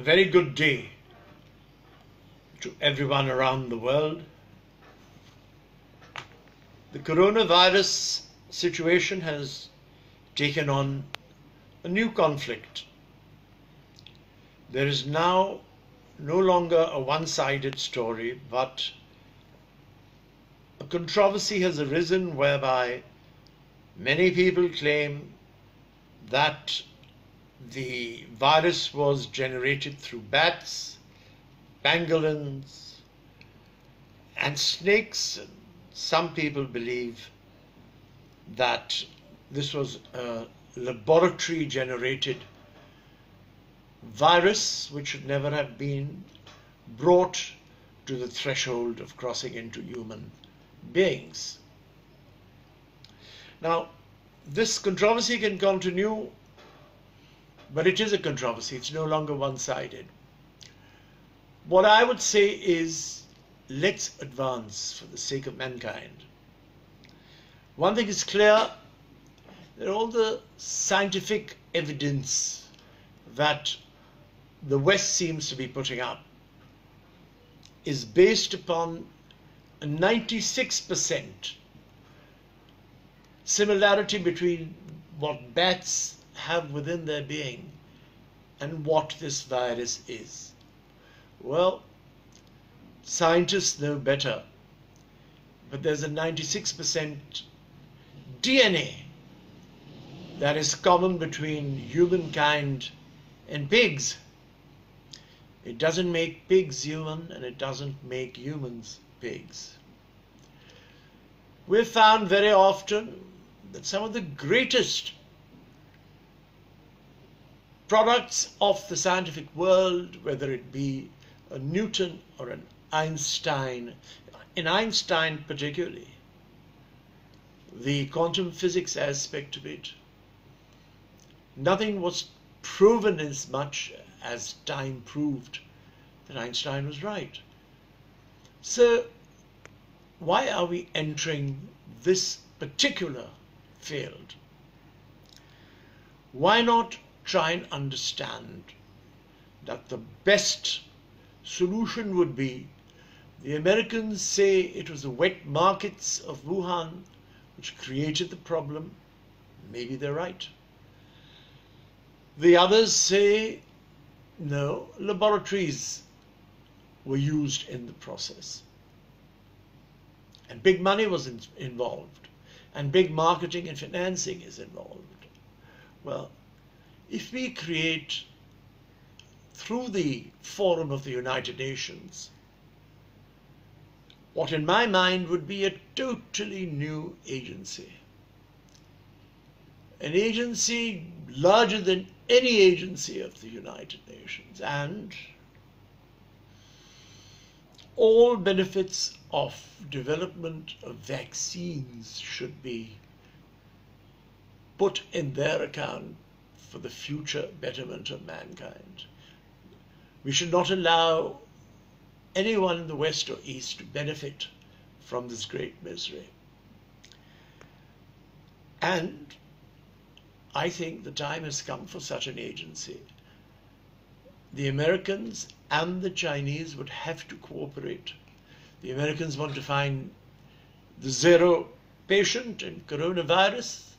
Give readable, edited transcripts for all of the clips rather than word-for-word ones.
A very good day to everyone around the world. The coronavirus situation has taken on a new conflict. There is now no longer a one-sided story, but a controversy has arisen whereby many people claim that the virus was generated through bats, pangolins, and snakes. Some people believe that this was a laboratory-generated virus which should never have been brought to the threshold of crossing into human beings. Now, this controversy can continue, but it is a controversy. It's no longer one-sided. What I would say is, let's advance for the sake of mankind. One thing is clear, that all the scientific evidence that the West seems to be putting up is based upon a 96% similarity between what bats have within their being and what this virus is. Well, scientists know better, but there's a 96% DNA that is common between humankind and pigs. It doesn't make pigs human, and it doesn't make humans pigs. We've found very often that some of the greatest products of the scientific world, whether it be a Newton or an Einstein, in Einstein particularly, the quantum physics aspect of it, nothing was proven as much as time proved that Einstein was right. So why are we entering this particular field? Why not try and understand that the best solution would be, the Americans say it was the wet markets of Wuhan which created the problem. Maybe they're right. The others say, no, laboratories were used in the process. And big money was involved. And big marketing and financing is involved. Well, if we create, through the Forum of the United Nations, what in my mind would be a totally new agency, an agency larger than any agency of the United Nations, and all benefits of development of vaccines should be put in their account for the future betterment of mankind. We should not allow anyone in the West or East to benefit from this great misery. And I think the time has come for such an agency. The Americans and the Chinese would have to cooperate. The Americans want to find the zero patient in coronavirus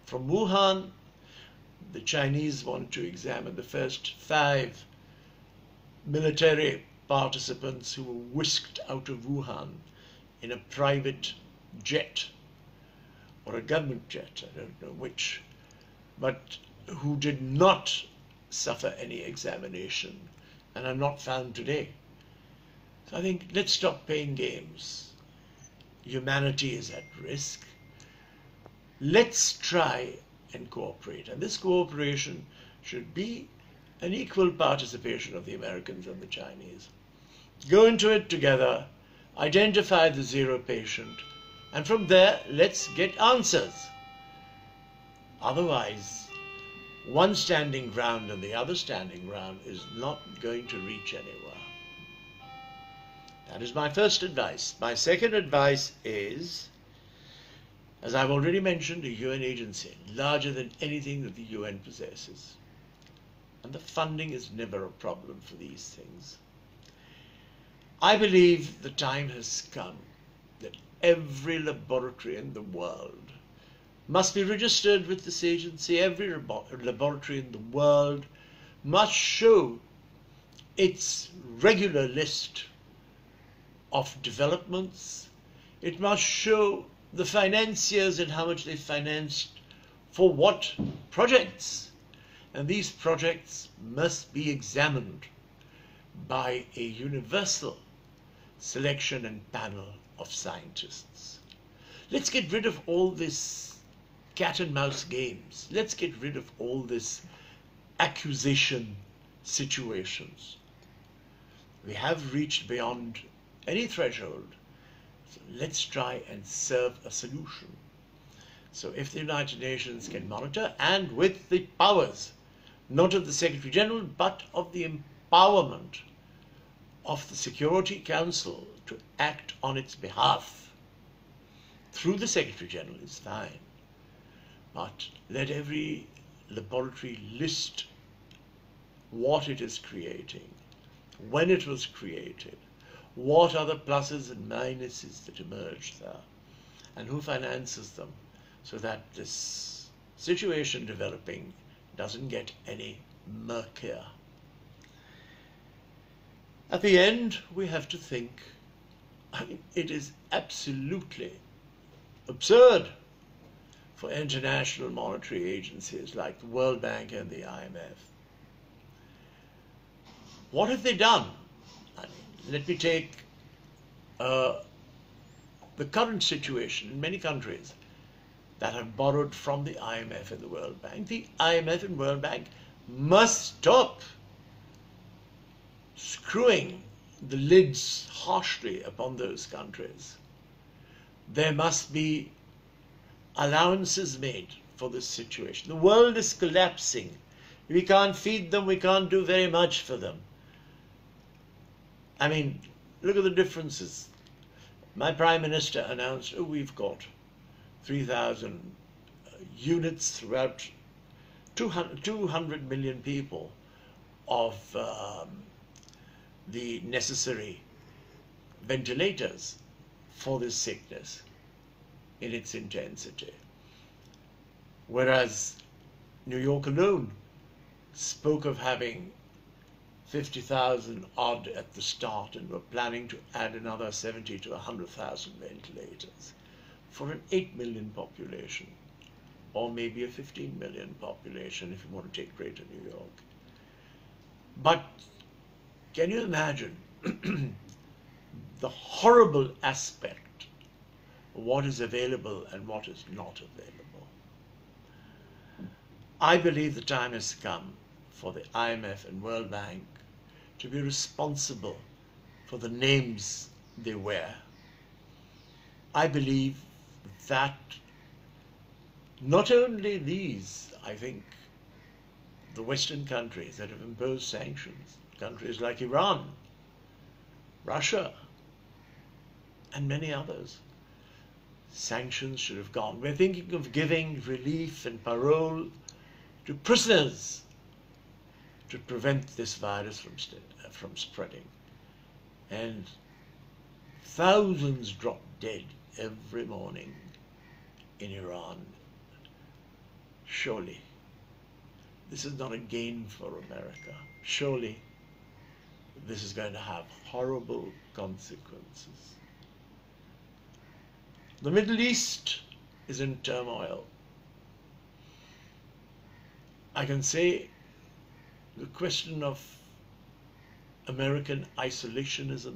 from Wuhan. The Chinese want to examine the first 5 military participants who were whisked out of Wuhan in a private jet or a government jet, I don't know which, but who did not suffer any examination and are not found today. So I think let's stop playing games. Humanity is at risk. Let's try and cooperate. And this cooperation should be an equal participation of the Americans and the Chinese. Go into it together, identify the zero patient, and from there, let's get answers. Otherwise, one standing ground and the other standing ground is not going to reach anywhere. That is my first advice. My second advice is, as I've already mentioned, a UN agency larger than anything that the UN possesses. and the funding is never a problem for these things. I believe the time has come that every laboratory in the world must be registered with this agency. Every laboratory in the world must show its regular list of developments. It must show the financiers and how much they financed for what projects. And these projects must be examined by a universal selection and panel of scientists. Let's get rid of all this cat and mouse games. Let's get rid of all this accusation situations. We have reached beyond any threshold. So let's try and serve a solution. So if the United Nations can monitor, and with the powers, not of the Secretary General, but of the empowerment of the Security Council to act on its behalf through the Secretary General, is fine. But let every laboratory list what it is creating, when it was created, what are the pluses and minuses that emerge there, and who finances them, so that this situation developing doesn't get any murkier. At the end, we have to think, it is absolutely absurd for international monetary agencies like the World Bank and the IMF. What have they done? Let me take the current situation in many countries that have borrowed from the IMF and the World Bank. The IMF and World Bank must stop screwing the lids harshly upon those countries. There must be allowances made for this situation. The world is collapsing. We can't feed them, we can't do very much for them. I mean, look at the differences. My Prime Minister announced, oh, we've got 3,000 units throughout 200 million people of the necessary ventilators for this sickness in its intensity. Whereas New York alone spoke of having 50,000 odd at the start, and were planning to add another 70 to 100,000 ventilators for an 8 million population, or maybe a 15 million population if you want to take Greater New York. But can you imagine the horrible aspect of what is available and what is not available? I believe the time has come for the IMF and World Bank to be responsible for the names they wear. I believe that not only these, I think, the Western countries that have imposed sanctions, countries like Iran, Russia, and many others, sanctions should have gone. We're thinking of giving relief and parole to prisoners to prevent this virus from spreading. And thousands drop dead every morning in Iran. Surely this is not a gain for America. Surely this is going to have horrible consequences. The Middle East is in turmoil. I can say the question of American isolationism,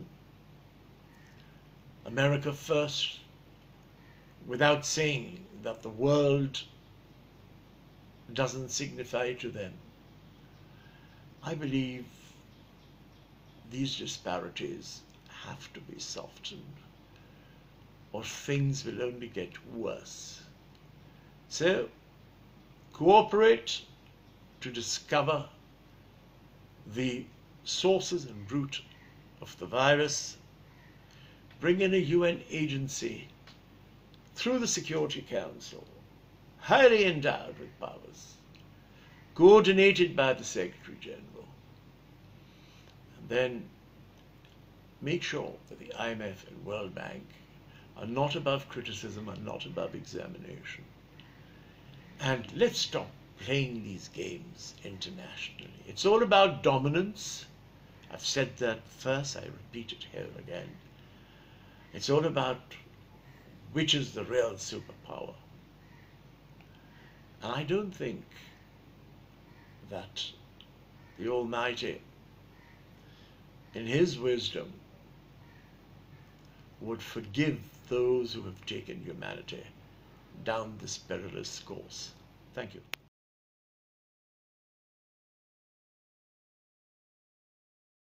America first, without saying that the world doesn't signify to them. I believe these disparities have to be softened, or things will only get worse. So, cooperate to discover the sources and root of the virus, bring in a UN agency through the Security Council, highly endowed with powers, coordinated by the Secretary General, and then make sure that the IMF and World Bank are not above criticism, are not above examination. And let's stop playing these games internationally. It's all about dominance. I've said that first, I repeat it here again. It's all about which is the real superpower. And I don't think that the Almighty, in His wisdom, would forgive those who have taken humanity down this perilous course. Thank you.